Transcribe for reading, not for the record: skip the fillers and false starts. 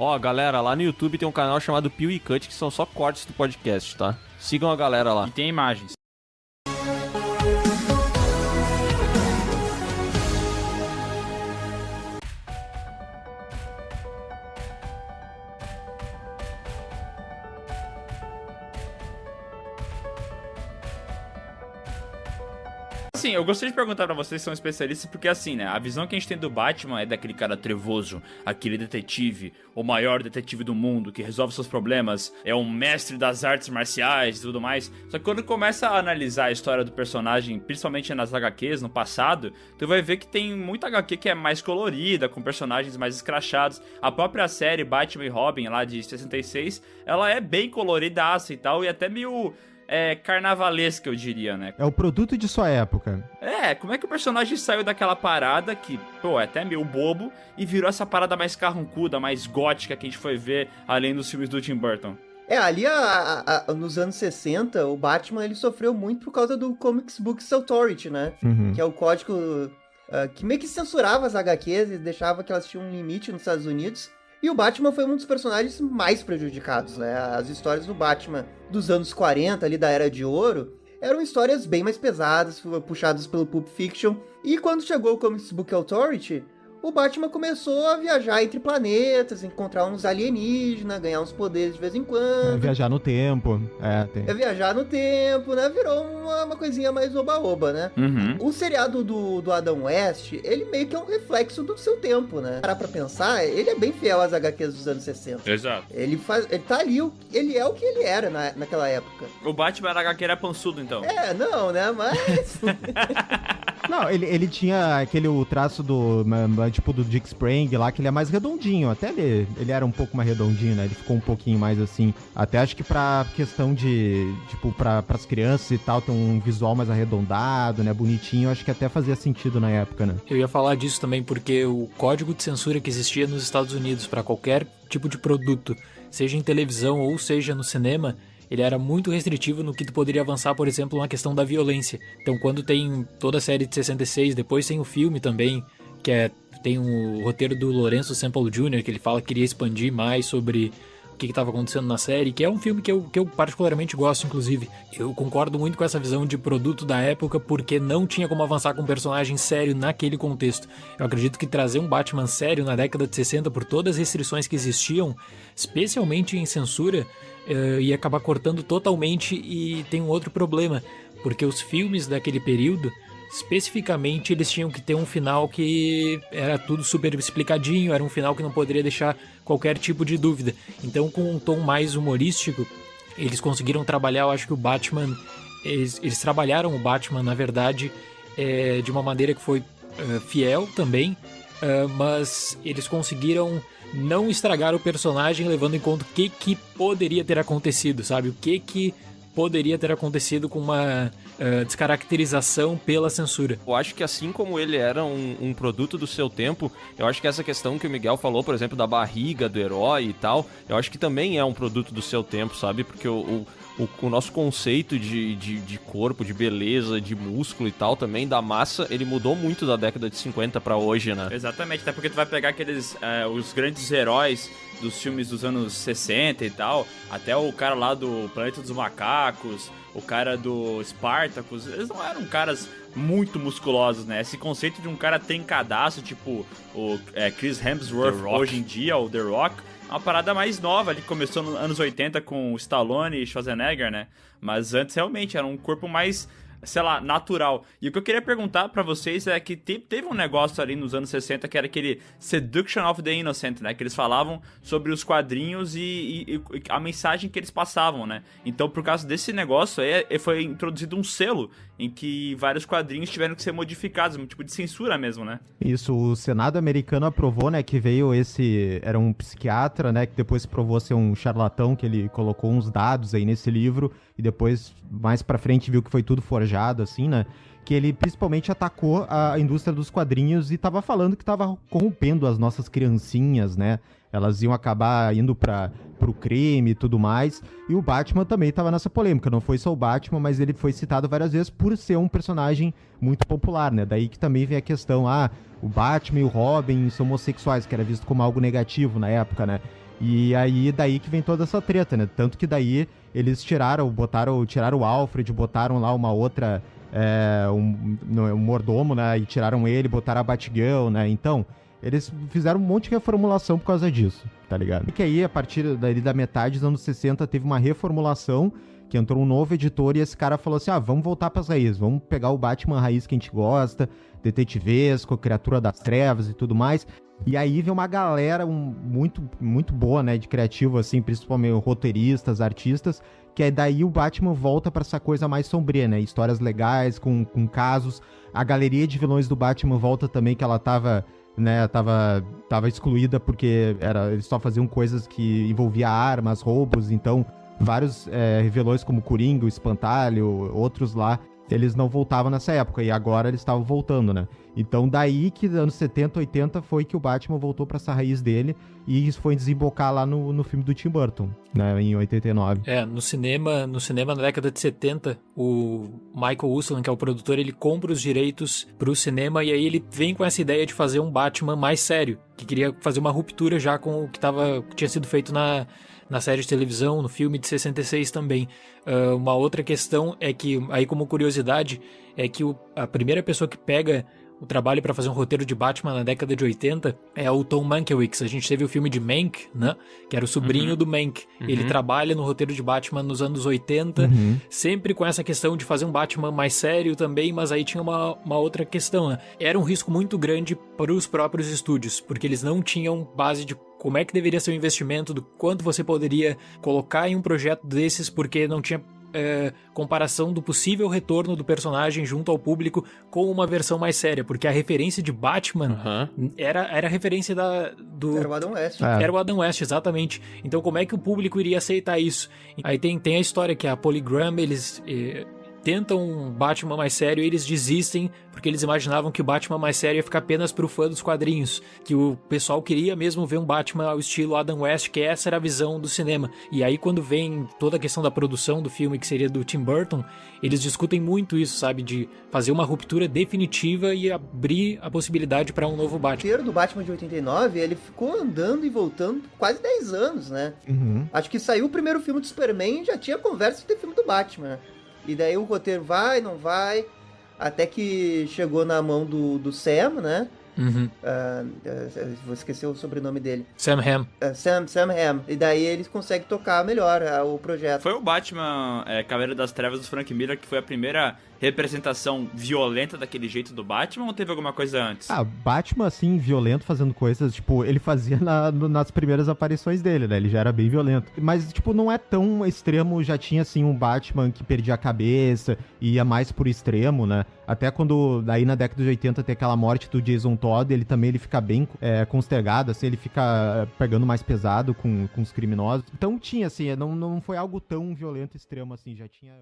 Ó, galera, lá no YouTube tem um canal chamado Pio e Cut, que são só cortes do podcast, tá? Sigam a galera lá. E tem imagens. Assim, eu gostaria de perguntar pra vocês que são especialistas, porque assim, né, a visão que a gente tem do Batman é daquele cara trevoso, aquele detetive, o maior detetive do mundo, que resolve seus problemas, é um mestre das artes marciais e tudo mais. Só que quando começa a analisar a história do personagem, principalmente nas HQs, no passado, tu vai ver que tem muita HQ que é mais colorida, com personagens mais escrachados. A própria série Batman e Robin, lá de 66, ela é bem coloridaça e tal, e até meio... carnavalesca, eu diria, né? É o produto de sua época. Como é que o personagem saiu daquela parada que, pô, é até meio bobo e virou essa parada mais carrancuda, mais gótica que a gente foi ver além dos filmes do Tim Burton? Ali nos anos 60, o Batman ele sofreu muito por causa do Comics Books Authority, né? Uhum. Que é o código que meio que censurava as HQs e deixava que elas tinham um limite nos Estados Unidos. E o Batman foi um dos personagens mais prejudicados, né? As histórias do Batman dos anos 40, ali da Era de Ouro, eram histórias bem mais pesadas, puxadas pelo Pulp Fiction. E quando chegou o Comics Book Authority, o Batman começou a viajar entre planetas, encontrar uns alienígenas, ganhar uns poderes de vez em quando. Viajar no tempo. Viajar no tempo, né? Virou uma coisinha mais oba-oba, né? Uhum. O seriado do Adam West, ele meio que é um reflexo do seu tempo, né? Parar pra pensar, ele é bem fiel às HQs dos anos 60. Exato. Ele tá ali, ele é o que ele era naquela época. O Batman era HQ era pançudo, então. Não, né? Mas... Não, ele tinha o traço tipo do Dick Sprang lá, que ele é mais redondinho. Até ele era um pouco mais redondinho, né? Ele ficou um pouquinho mais assim. Até acho que pra questão de, tipo, pras crianças e tal, ter um visual mais arredondado, né? Bonitinho, acho que até fazia sentido na época, né? Eu ia falar disso também, porque o código de censura que existia nos Estados Unidos pra qualquer tipo de produto, seja em televisão ou seja no cinema, ele era muito restritivo no que tu poderia avançar, por exemplo, na questão da violência. Então, quando tem toda a série de 66, depois tem o filme também, que tem o roteiro do Lourenço Semple Jr., que ele fala que queria expandir mais sobre o que estava acontecendo na série, que é um filme que eu particularmente gosto, inclusive. Eu concordo muito com essa visão de produto da época, porque não tinha como avançar com um personagem sério naquele contexto. Eu acredito que trazer um Batman sério na década de 60, por todas as restrições que existiam, especialmente em censura, ia acabar cortando totalmente. E tem um outro problema, porque os filmes daquele período, especificamente, eles tinham que ter um final que era tudo super explicadinho, era um final que não poderia deixar qualquer tipo de dúvida. Então, com um tom mais humorístico, eles conseguiram trabalhar, eu acho que o Batman... Eles trabalharam o Batman, na verdade, de uma maneira que foi fiel também, mas eles conseguiram não estragar o personagem, levando em conta o que poderia ter acontecido, sabe? O que poderia ter acontecido com uma descaracterização pela censura. Eu acho que assim como ele era um produto do seu tempo, eu acho que essa questão que o Miguel falou, por exemplo, da barriga do herói e tal, eu acho que também é um produto do seu tempo, sabe? Porque o nosso conceito de corpo, de beleza, de músculo e tal, também, da massa, ele mudou muito da década de 50 pra hoje, né? Exatamente, até porque tu vai pegar aqueles, os grandes heróis dos filmes dos anos 60 e tal, até o cara lá do Planeta dos Macacos, o cara do Spartacus, eles não eram caras muito musculosos, né? Esse conceito de um cara trincadaço, tipo o Chris Hemsworth hoje em dia, o The Rock, é uma parada mais nova, ali começou nos anos 80 com o Stallone e Schwarzenegger, né? Mas antes realmente era um corpo mais, sei lá, natural. E o que eu queria perguntar pra vocês é que teve um negócio ali nos anos 60 que era aquele Seduction of the Innocent, né? Que eles falavam sobre os quadrinhos e a mensagem que eles passavam, né? Então, por causa desse negócio aí, foi introduzido um selo em que vários quadrinhos tiveram que ser modificados, um tipo de censura mesmo, né? Isso, o Senado americano aprovou, né, que veio era um psiquiatra, né, que depois provou ser um charlatão, que ele colocou uns dados aí nesse livro, e depois, mais pra frente, viu que foi tudo forjado, assim, né, que ele principalmente atacou a indústria dos quadrinhos e tava falando que tava corrompendo as nossas criancinhas, né, elas iam acabar indo pro crime e tudo mais, e o Batman também tava nessa polêmica, não foi só o Batman, mas ele foi citado várias vezes por ser um personagem muito popular, né, daí que também vem a questão, o Batman e o Robin são homossexuais, que era visto como algo negativo na época, né, E aí, daí que vem toda essa treta, né? Tanto que daí eles tiraram o Alfred, botaram lá uma outra, um mordomo, né? E tiraram ele, botaram a Batgirl, né? Então, eles fizeram um monte de reformulação por causa disso, tá ligado? E que aí, a partir da metade dos anos 60, teve uma reformulação, que entrou um novo editor e esse cara falou assim, vamos voltar pras raízes, vamos pegar o Batman raiz que a gente gosta, detetivesco, criatura das trevas e tudo mais. E aí vem uma galera muito, muito boa, né, de criativo, assim, principalmente roteiristas, artistas, que aí daí o Batman volta pra essa coisa mais sombria, né, histórias legais, com casos. A galeria de vilões do Batman volta também, que ela tava excluída porque eles só faziam coisas que envolviam armas, roubos, então vários vilões como Coringa, o Espantalho, outros lá, eles não voltavam nessa época, e agora eles estavam voltando, né? Então daí que anos 70, 80 foi que o Batman voltou pra essa raiz dele, e isso foi desembocar lá no filme do Tim Burton, né, em 89. No cinema na década de 70, o Michael Uslan, que é o produtor, ele compra os direitos pro cinema, e aí ele vem com essa ideia de fazer um Batman mais sério, que queria fazer uma ruptura já com o que tinha sido feito na série de televisão, no filme de 66 também. Uma outra questão é que, aí como curiosidade, é que a primeira pessoa que pega o trabalho para fazer um roteiro de Batman na década de 80 é o Tom Mankiewicz. A gente teve o filme de Mank, né? Que era o sobrinho do Mank. Ele trabalha no roteiro de Batman nos anos 80, sempre com essa questão de fazer um Batman mais sério também, mas aí tinha uma outra questão, né? Era um risco muito grande para os próprios estúdios, porque eles não tinham base de como é que deveria ser o investimento, do quanto você poderia colocar em um projeto desses, porque não tinha comparação do possível retorno do personagem junto ao público com uma versão mais séria, porque a referência de Batman era a referência Era o Adam West. Era o Adam West, exatamente. Então como é que o público iria aceitar isso? Aí tem a história que a Polygram, eles tentam um Batman mais sério e eles desistem porque eles imaginavam que o Batman mais sério ia ficar apenas pro fã dos quadrinhos, que o pessoal queria mesmo ver um Batman ao estilo Adam West, que essa era a visão do cinema. E aí quando vem toda a questão da produção do filme, que seria do Tim Burton, eles discutem muito isso, sabe, de fazer uma ruptura definitiva e abrir a possibilidade para um novo Batman. O roteiro do Batman de 89, ele ficou andando e voltando por quase 10 anos, né? Acho que saiu o primeiro filme do Superman e já tinha conversa de ter filme do Batman. E daí o roteiro vai, não vai, até que chegou na mão do Sam, né? Vou esquecer o sobrenome dele. Sam Hamm. Sam Hamm. E daí eles conseguem tocar melhor o projeto. Foi o Batman Cavaleiro das Trevas do Frank Miller que foi a primeira representação violenta daquele jeito do Batman, ou teve alguma coisa antes? Batman, assim, violento, fazendo coisas, tipo, ele fazia nas primeiras aparições dele, né? Ele já era bem violento. Mas, tipo, não é tão extremo, já tinha, assim, um Batman que perdia a cabeça, ia mais por extremo, né? Até quando, daí na década de 80, tem aquela morte do Jason Todd, ele fica bem consternado, assim, ele fica pegando mais pesado com os criminosos. Então tinha, assim, não foi algo tão violento, extremo, assim, já tinha...